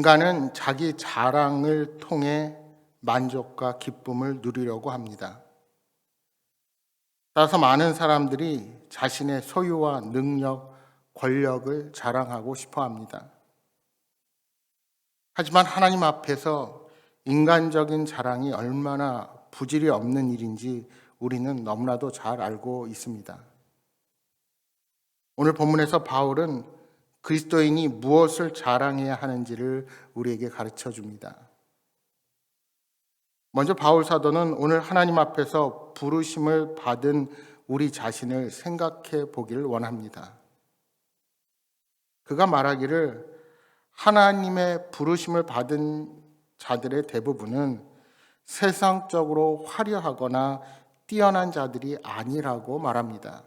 인간은 자기 자랑을 통해 만족과 기쁨을 누리려고 합니다. 따라서 많은 사람들이 자신의 소유와 능력, 권력을 자랑하고 싶어 합니다. 하지만 하나님 앞에서 인간적인 자랑이 얼마나 부질이 없는 일인지 우리는 너무나도 잘 알고 있습니다. 오늘 본문에서 바울은 그리스도인이 무엇을 자랑해야 하는지를 우리에게 가르쳐 줍니다. 먼저 바울 사도는 오늘 하나님 앞에서 부르심을 받은 우리 자신을 생각해 보기를 원합니다. 그가 말하기를 하나님의 부르심을 받은 자들의 대부분은 세상적으로 화려하거나 뛰어난 자들이 아니라고 말합니다.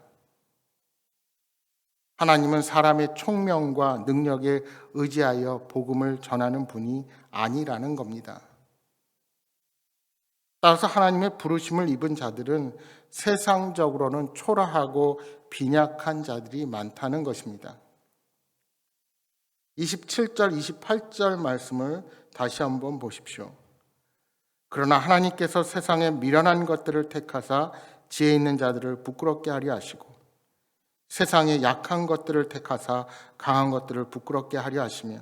하나님은 사람의 총명과 능력에 의지하여 복음을 전하는 분이 아니라는 겁니다. 따라서 하나님의 부르심을 입은 자들은 세상적으로는 초라하고 빈약한 자들이 많다는 것입니다. 27절, 28절 말씀을 다시 한번 보십시오. 그러나 하나님께서 세상의 미련한 것들을 택하사 지혜 있는 자들을 부끄럽게 하려 하시고 세상의 약한 것들을 택하사 강한 것들을 부끄럽게 하려 하시며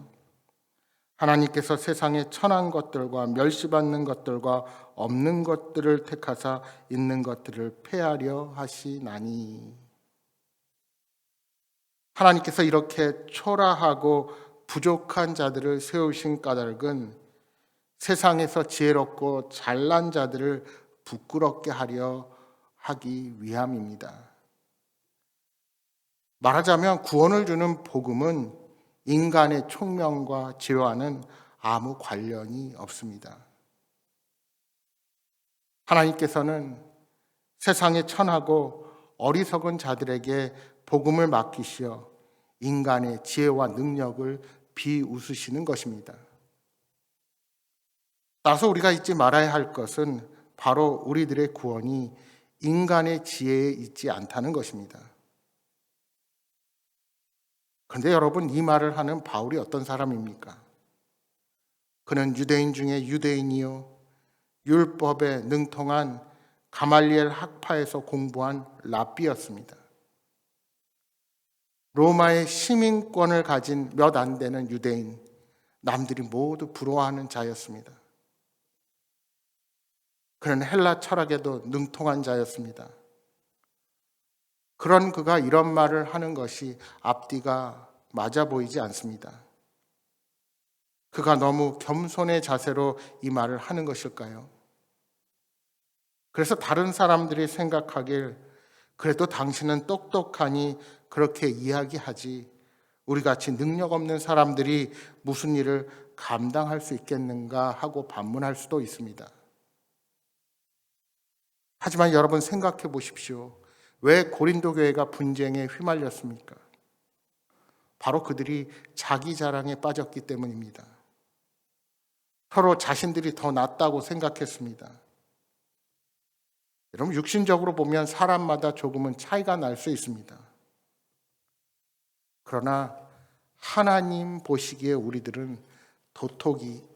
하나님께서 세상의 천한 것들과 멸시받는 것들과 없는 것들을 택하사 있는 것들을 폐하려 하시나니. 하나님께서 이렇게 초라하고 부족한 자들을 세우신 까닭은 세상에서 지혜롭고 잘난 자들을 부끄럽게 하려 하기 위함입니다. 말하자면 구원을 주는 복음은 인간의 총명과 지혜와는 아무 관련이 없습니다. 하나님께서는 세상에 천하고 어리석은 자들에게 복음을 맡기시어 인간의 지혜와 능력을 비웃으시는 것입니다. 따라서 우리가 잊지 말아야 할 것은 바로 우리들의 구원이 인간의 지혜에 있지 않다는 것입니다. 그런데 여러분, 이 말을 하는 바울이 어떤 사람입니까? 그는 유대인 중에 유대인이요 율법에 능통한 가말리엘 학파에서 공부한 랍비였습니다. 로마의 시민권을 가진 몇 안 되는 유대인, 남들이 모두 부러워하는 자였습니다. 그는 헬라 철학에도 능통한 자였습니다. 그런 그가 이런 말을 하는 것이 앞뒤가 맞아 보이지 않습니다. 그가 너무 겸손의 자세로 이 말을 하는 것일까요? 그래서 다른 사람들이 생각하길 그래도 당신은 똑똑하니 그렇게 이야기하지 우리같이 능력 없는 사람들이 무슨 일을 감당할 수 있겠는가 하고 반문할 수도 있습니다. 하지만 여러분 생각해 보십시오. 왜 고린도 교회가 분쟁에 휘말렸습니까? 바로 그들이 자기 자랑에 빠졌기 때문입니다. 서로 자신들이 더 낫다고 생각했습니다. 여러분, 육신적으로 보면 사람마다 조금은 차이가 날 수 있습니다. 그러나 하나님 보시기에 우리들은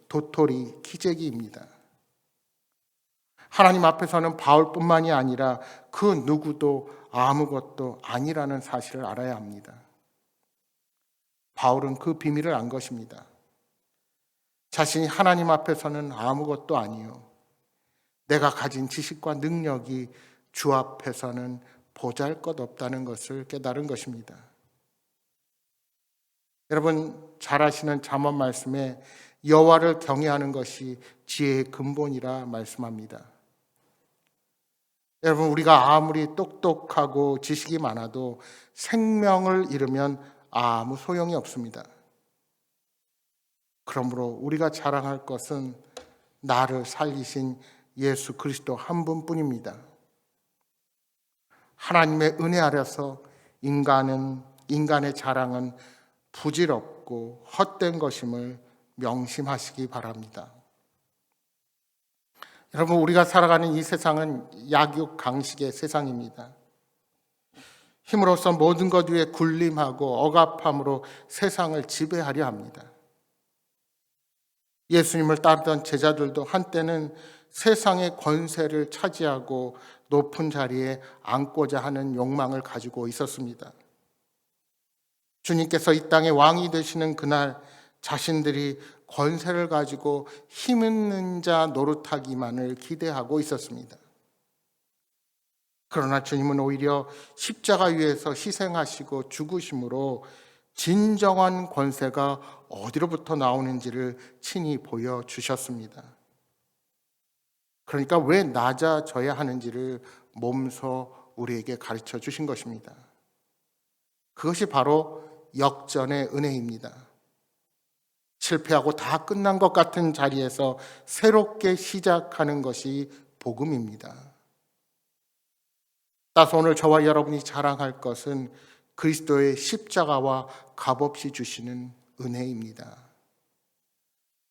도토리 키재기입니다. 하나님 앞에서는 바울뿐만이 아니라 그 누구도 아무것도 아니라는 사실을 알아야 합니다. 바울은 그 비밀을 안 것입니다. 자신이 하나님 앞에서는 아무것도 아니요 내가 가진 지식과 능력이 주 앞에서는 보잘것없다는 것을 깨달은 것입니다. 여러분 잘 아시는 잠언 말씀에 여호와를 경외하는 것이 지혜의 근본이라 말씀합니다. 여러분, 우리가 아무리 똑똑하고 지식이 많아도 생명을 잃으면 아무 소용이 없습니다. 그러므로 우리가 자랑할 것은 나를 살리신 예수 그리스도 한 분뿐입니다. 하나님의 은혜 아래서 인간의 자랑은 부질없고 헛된 것임을 명심하시기 바랍니다. 여러분, 우리가 살아가는 이 세상은 약육강식의 세상입니다. 힘으로써 모든 것 위에 굴림하고 억압함으로 세상을 지배하려 합니다. 예수님을 따르던 제자들도 한때는 세상의 권세를 차지하고 높은 자리에 앉고자 하는 욕망을 가지고 있었습니다. 주님께서 이 땅의 왕이 되시는 그날 자신들이 권세를 가지고 힘 있는 자 노릇하기만을 기대하고 있었습니다. 그러나 주님은 오히려 십자가 위에서 희생하시고 죽으심으로 진정한 권세가 어디로부터 나오는지를 친히 보여주셨습니다. 그러니까 왜 낮아져야 하는지를 몸소 우리에게 가르쳐 주신 것입니다. 그것이 바로 역전의 은혜입니다. 실패하고 다 끝난 것 같은 자리에서 새롭게 시작하는 것이 복음입니다. 따라서 오늘 저와 여러분이 자랑할 것은 그리스도의 십자가와 값없이 주시는 은혜입니다.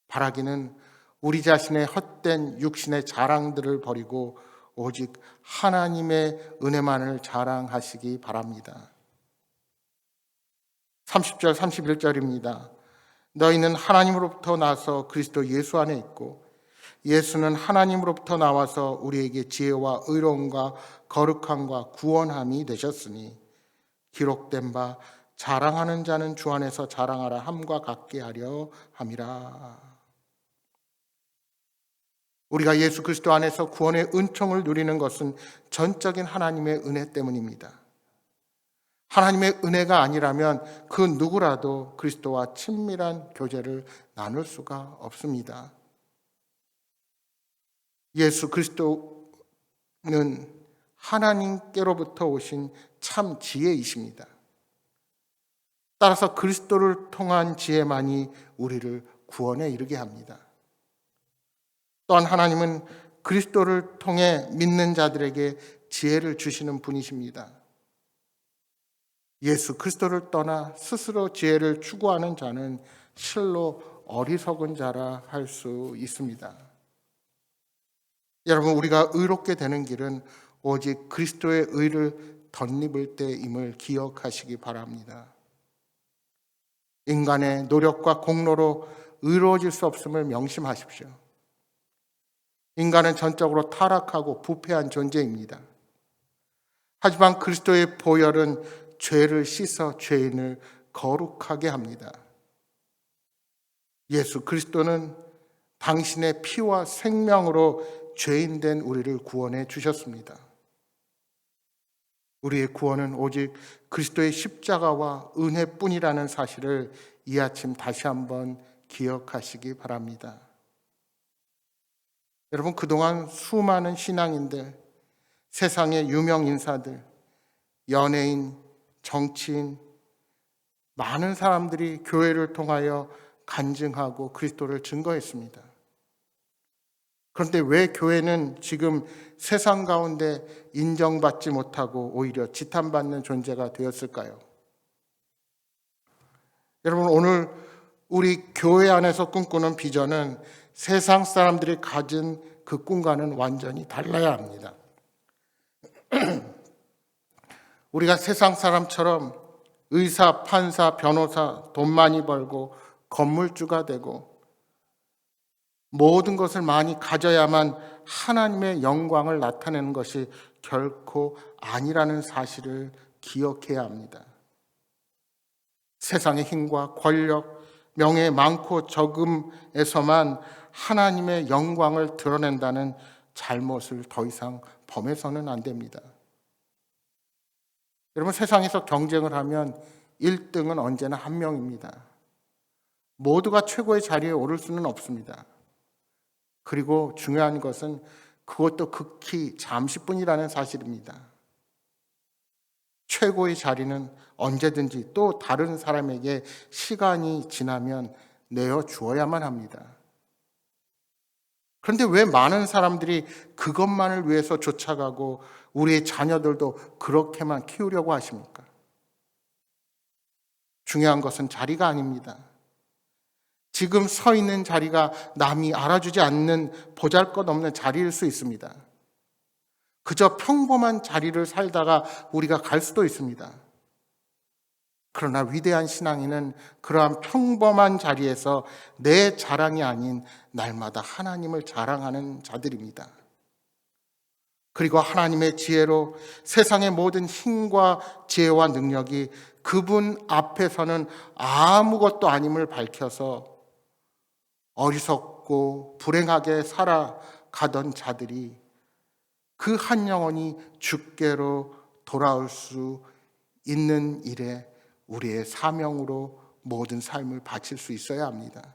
바라기는 우리 자신의 헛된 육신의 자랑들을 버리고 오직 하나님의 은혜만을 자랑하시기 바랍니다. 30절 31절입니다. 너희는 하나님으로부터 나서 그리스도 예수 안에 있고 예수는 하나님으로부터 나와서 우리에게 지혜와 의로움과 거룩함과 구원함이 되셨으니 기록된 바 자랑하는 자는 주 안에서 자랑하라 함과 같게 하려 함이라. 우리가 예수 그리스도 안에서 구원의 은총을 누리는 것은 전적인 하나님의 은혜 때문입니다. 하나님의 은혜가 아니라면 그 누구라도 그리스도와 친밀한 교제를 나눌 수가 없습니다. 예수 그리스도는 하나님께로부터 오신 참 지혜이십니다. 따라서 그리스도를 통한 지혜만이 우리를 구원에 이르게 합니다. 또한 하나님은 그리스도를 통해 믿는 자들에게 지혜를 주시는 분이십니다. 예수 그리스도를 떠나 스스로 지혜를 추구하는 자는 실로 어리석은 자라 할 수 있습니다. 여러분, 우리가 의롭게 되는 길은 오직 그리스도의 의를 덧입을 때임을 기억하시기 바랍니다. 인간의 노력과 공로로 의로워질 수 없음을 명심하십시오. 인간은 전적으로 타락하고 부패한 존재입니다. 하지만 그리스도의 보혈은 죄를 씻어 죄인을 거룩하게 합니다. 예수 그리스도는 당신의 피와 생명으로 죄인된 우리를 구원해 주셨습니다. 우리의 구원은 오직 그리스도의 십자가와 은혜뿐이라는 사실을 이 아침 다시 한번 기억하시기 바랍니다. 여러분, 그동안 수많은 신앙인들, 세상의 유명 인사들, 연예인, 정치인, 많은 사람들이 교회를 통하여 간증하고 그리스도를 증거했습니다. 그런데 왜 교회는 지금 세상 가운데 인정받지 못하고 오히려 지탄받는 존재가 되었을까요? 여러분, 오늘 우리 교회 안에서 꿈꾸는 비전은 세상 사람들이 가진 그 꿈과는 완전히 달라야 합니다. 우리가 세상 사람처럼 의사, 판사, 변호사, 돈 많이 벌고 건물주가 되고 모든 것을 많이 가져야만 하나님의 영광을 나타내는 것이 결코 아니라는 사실을 기억해야 합니다. 세상의 힘과 권력, 명예 많고 적음에서만 하나님의 영광을 드러낸다는 잘못을 더 이상 범해서는 안 됩니다. 여러분, 세상에서 경쟁을 하면 1등은 언제나 한 명입니다. 모두가 최고의 자리에 오를 수는 없습니다. 그리고 중요한 것은 그것도 극히 잠시뿐이라는 사실입니다. 최고의 자리는 언제든지 또 다른 사람에게 시간이 지나면 내어주어야만 합니다. 그런데 왜 많은 사람들이 그것만을 위해서 쫓아가고 우리의 자녀들도 그렇게만 키우려고 하십니까? 중요한 것은 자리가 아닙니다. 지금 서 있는 자리가 남이 알아주지 않는 보잘것없는 자리일 수 있습니다. 그저 평범한 자리를 살다가 우리가 갈 수도 있습니다. 그러나 위대한 신앙인은 그러한 평범한 자리에서 내 자랑이 아닌 날마다 하나님을 자랑하는 자들입니다. 그리고 하나님의 지혜로 세상의 모든 힘과 지혜와 능력이 그분 앞에서는 아무것도 아님을 밝혀서 어리석고 불행하게 살아가던 자들이 그 한 영혼이 주께로 돌아올 수 있는 일에 우리의 사명으로 모든 삶을 바칠 수 있어야 합니다.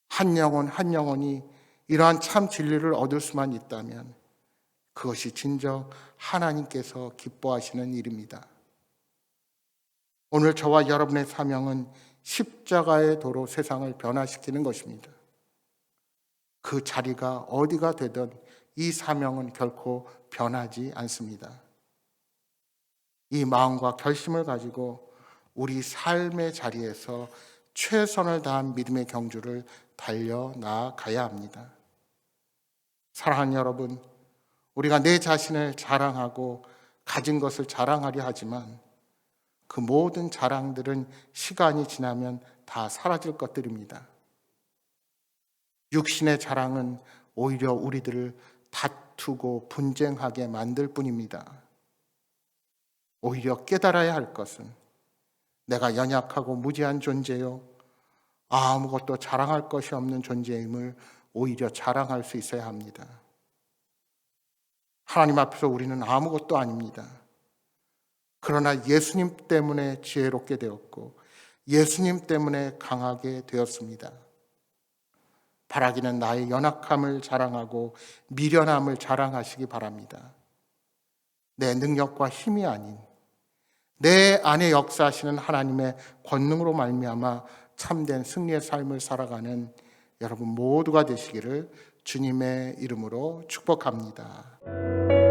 한 영혼 한 영혼이 이러한 참 진리를 얻을 수만 있다면 그것이 진정 하나님께서 기뻐하시는 일입니다. 오늘 저와 여러분의 사명은 십자가의 도로 세상을 변화시키는 것입니다. 그 자리가 어디가 되든 이 사명은 결코 변하지 않습니다. 이 마음과 결심을 가지고 우리 삶의 자리에서 최선을 다한 믿음의 경주를 달려나가야 합니다. 사랑하는 여러분, 우리가 내 자신을 자랑하고 가진 것을 자랑하려 하지만 그 모든 자랑들은 시간이 지나면 다 사라질 것들입니다. 육신의 자랑은 오히려 우리들을 다투고 분쟁하게 만들 뿐입니다. 오히려 깨달아야 할 것은 내가 연약하고 무지한 존재요, 아무것도 자랑할 것이 없는 존재임을 오히려 자랑할 수 있어야 합니다. 하나님 앞에서 우리는 아무것도 아닙니다. 그러나 예수님 때문에 지혜롭게 되었고 예수님 때문에 강하게 되었습니다. 바라기는 나의 연약함을 자랑하고 미련함을 자랑하시기 바랍니다. 내 능력과 힘이 아닌 내 안에 역사하시는 하나님의 권능으로 말미암아 참된 승리의 삶을 살아가는 여러분 모두가 되시기를 주님의 이름으로 축복합니다.